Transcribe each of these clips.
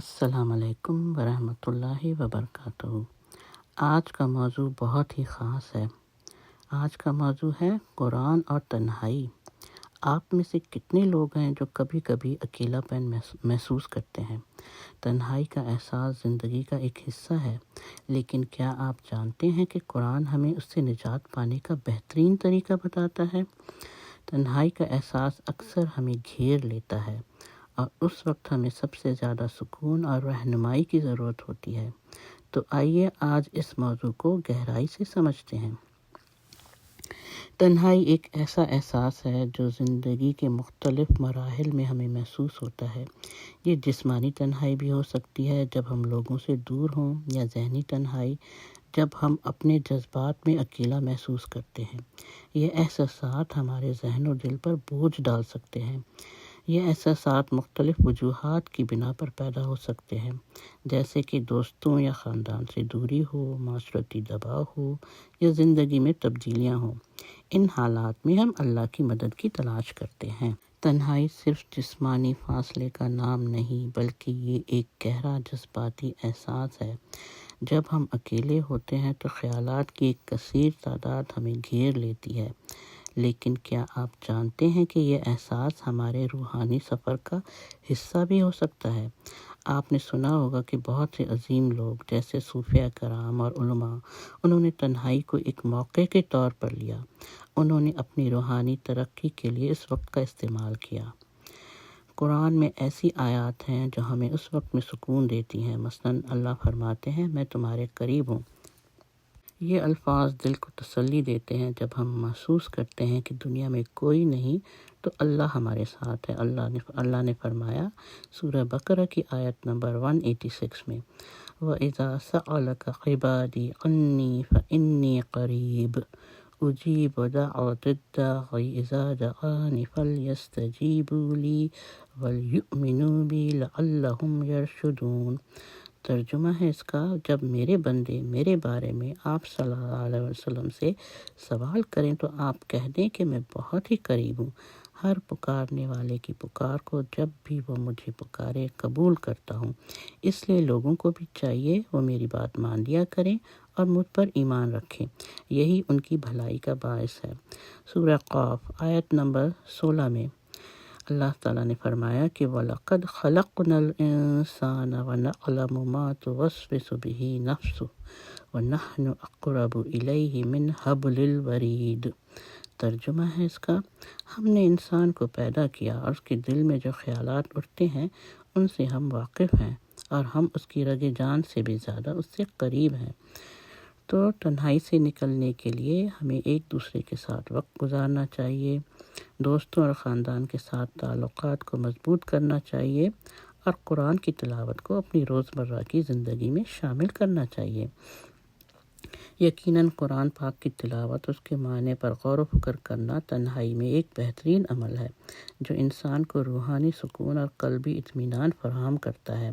السلام علیکم ورحمۃ اللہ وبرکاتہ۔ آج کا موضوع بہت ہی خاص ہے۔ آج کا موضوع ہے قرآن اور تنہائی۔ آپ میں سے کتنے لوگ ہیں جو کبھی کبھی اکیلا پن محسوس کرتے ہیں؟ تنہائی کا احساس زندگی کا ایک حصہ ہے، لیکن کیا آپ جانتے ہیں کہ قرآن ہمیں اس سے نجات پانے کا بہترین طریقہ بتاتا ہے؟ تنہائی کا احساس اکثر ہمیں گھیر لیتا ہے اور اس وقت ہمیں سب سے زیادہ سکون اور رہنمائی کی ضرورت ہوتی ہے۔ تو آئیے آج اس موضوع کو گہرائی سے سمجھتے ہیں۔ تنہائی ایک ایسا احساس ہے جو زندگی کے مختلف مراحل میں ہمیں محسوس ہوتا ہے۔ یہ جسمانی تنہائی بھی ہو سکتی ہے جب ہم لوگوں سے دور ہوں، یا ذہنی تنہائی جب ہم اپنے جذبات میں اکیلا محسوس کرتے ہیں۔ یہ احساسات ہمارے ذہن و دل پر بوجھ ڈال سکتے ہیں۔ یہ احساسات مختلف وجوہات کی بنا پر پیدا ہو سکتے ہیں، جیسے کہ دوستوں یا خاندان سے دوری ہو، معاشرتی دباؤ ہو، یا زندگی میں تبدیلیاں ہوں۔ ان حالات میں ہم اللہ کی مدد کی تلاش کرتے ہیں۔ تنہائی صرف جسمانی فاصلے کا نام نہیں، بلکہ یہ ایک گہرا جذباتی احساس ہے۔ جب ہم اکیلے ہوتے ہیں تو خیالات کی ایک کثیر تعداد ہمیں گھیر لیتی ہے، لیکن کیا آپ جانتے ہیں کہ یہ احساس ہمارے روحانی سفر کا حصہ بھی ہو سکتا ہے؟ آپ نے سنا ہوگا کہ بہت سے عظیم لوگ جیسے صوفیہ کرام اور علماء، انہوں نے تنہائی کو ایک موقع کے طور پر لیا۔ انہوں نے اپنی روحانی ترقی کے لیے اس وقت کا استعمال کیا۔ قرآن میں ایسی آیات ہیں جو ہمیں اس وقت میں سکون دیتی ہیں۔ مثلاً اللہ فرماتے ہیں، میں تمہارے قریب ہوں۔ یہ الفاظ دل کو تسلی دیتے ہیں جب ہم محسوس کرتے ہیں کہ دنیا میں کوئی نہیں تو اللہ ہمارے ساتھ ہے۔ اللہ نے فرمایا سورہ بقرہ کی آیت نمبر 186 میں، وَإِذَا سَأَلَكَ عِبَادِي عَنِّي فَإِنِّي قَرِيبٌ أُجِيبُ دَعْوَةَ الدَّاعِ إِذَا دَعَانِ فَلْيَسْتَجِيبُوا لِي وَلْيُؤْمِنُوا بِي لَعَلَّهُمْ يَرْشُدُونَ۔ ترجمہ ہے اس کا، جب میرے بندے میرے بارے میں آپ صلی اللہ علیہ وسلم سے سوال کریں تو آپ کہہ دیں کہ میں بہت ہی قریب ہوں۔ ہر پکارنے والے کی پکار کو جب بھی وہ مجھے پکارے قبول کرتا ہوں۔ اس لیے لوگوں کو بھی چاہیے وہ میری بات مان لیا کریں اور مجھ پر ایمان رکھیں، یہی ان کی بھلائی کا باعث ہے۔ سورہ قاف آیت نمبر 16 میں اللہ تعالیٰ نے فرمایا کہ وَلَقَدْ خَلَقْنَا الْإِنسَانَ وَنَعْلَمُ مَا تُوَسْوِسُ بِهِ نَفْسُهُ وَنَحْنُ أَقْرَبُ إِلَيْهِ مِنْ حَبْلِ الْوَرِيدِ۔ ترجمہ ہے اس کا، ہم نے انسان کو پیدا کیا اور اس کے دل میں جو خیالات اٹھتے ہیں ان سے ہم واقف ہیں، اور ہم اس کی رگ جان سے بھی زیادہ اس سے قریب ہیں۔ تو تنہائی سے نکلنے کے لیے ہمیں ایک دوسرے کے ساتھ وقت گزارنا چاہیے، دوستوں اور خاندان کے ساتھ تعلقات کو مضبوط کرنا چاہیے، اور قرآن کی تلاوت کو اپنی روزمرہ کی زندگی میں شامل کرنا چاہیے۔ یقیناً قرآن پاک کی تلاوت، اس کے معنی پر غور و فکر کرنا تنہائی میں ایک بہترین عمل ہے جو انسان کو روحانی سکون اور قلبی اطمینان فراہم کرتا ہے۔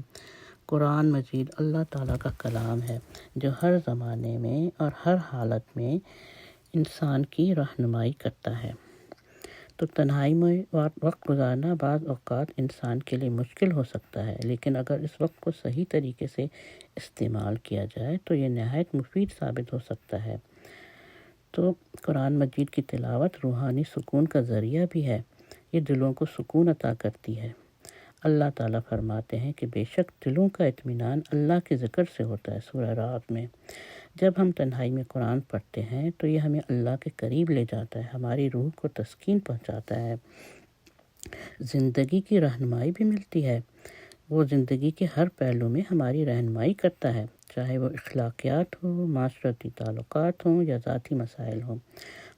قرآن مجید اللہ تعالیٰ کا کلام ہے جو ہر زمانے میں اور ہر حالت میں انسان کی رہنمائی کرتا ہے۔ تو تنہائی میں وقت گزارنا بعض اوقات انسان کے لیے مشکل ہو سکتا ہے، لیکن اگر اس وقت کو صحیح طریقے سے استعمال کیا جائے تو یہ نہایت مفید ثابت ہو سکتا ہے۔ تو قرآن مجید کی تلاوت روحانی سکون کا ذریعہ بھی ہے، یہ دلوں کو سکون عطا کرتی ہے۔ اللہ تعالیٰ فرماتے ہیں کہ بے شک دلوں کا اطمینان اللہ کے ذکر سے ہوتا ہے۔ سورہ رعد میں جب ہم تنہائی میں قرآن پڑھتے ہیں تو یہ ہمیں اللہ کے قریب لے جاتا ہے، ہماری روح کو تسکین پہنچاتا ہے، زندگی کی رہنمائی بھی ملتی ہے۔ وہ زندگی کے ہر پہلو میں ہماری رہنمائی کرتا ہے، چاہے وہ اخلاقیات ہو، معاشرتی تعلقات ہوں یا ذاتی مسائل ہوں۔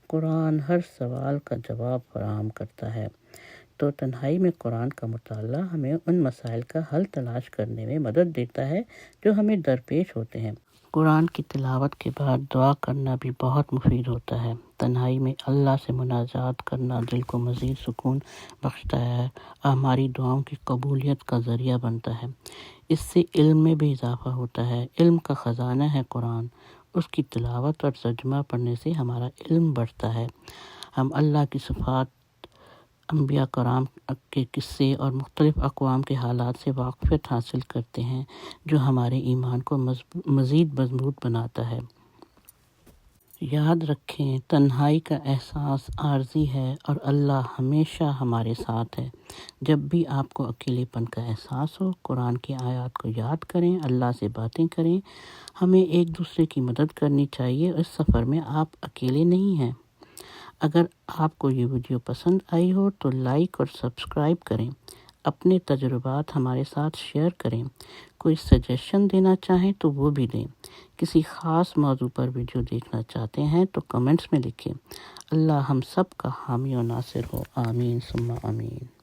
قرآن ہر سوال کا جواب فراہم کرتا ہے۔ تو تنہائی میں قرآن کا مطالعہ ہمیں ان مسائل کا حل تلاش کرنے میں مدد دیتا ہے جو ہمیں درپیش ہوتے ہیں۔ قرآن کی تلاوت کے بعد دعا کرنا بھی بہت مفید ہوتا ہے۔ تنہائی میں اللہ سے مناجات کرنا دل کو مزید سکون بخشتا ہے اور ہماری دعاؤں کی قبولیت کا ذریعہ بنتا ہے۔ اس سے علم میں بھی اضافہ ہوتا ہے۔ علم کا خزانہ ہے قرآن، اس کی تلاوت اور ترجمہ پڑھنے سے ہمارا علم بڑھتا ہے۔ ہم اللہ کی صفات انبیاء کرام کے قصے اور مختلف اقوام کے حالات سے واقفیت حاصل کرتے ہیں، جو ہمارے ایمان کو مزید مضبوط بناتا ہے۔ یاد رکھیں، تنہائی کا احساس عارضی ہے اور اللہ ہمیشہ ہمارے ساتھ ہے۔ جب بھی آپ کو اکیلے پن کا احساس ہو، قرآن کی آیات کو یاد کریں، اللہ سے باتیں کریں۔ ہمیں ایک دوسرے کی مدد کرنی چاہیے، اس سفر میں آپ اکیلے نہیں ہیں۔ اگر آپ کو یہ ویڈیو پسند آئی ہو تو لائک اور سبسکرائب کریں، اپنے تجربات ہمارے ساتھ شیئر کریں۔ کوئی سجیشن دینا چاہیں تو وہ بھی دیں۔ کسی خاص موضوع پر ویڈیو دیکھنا چاہتے ہیں تو کمنٹس میں لکھیں۔ اللہ ہم سب کا حامی و ناصر ہو، آمین ثم آمین۔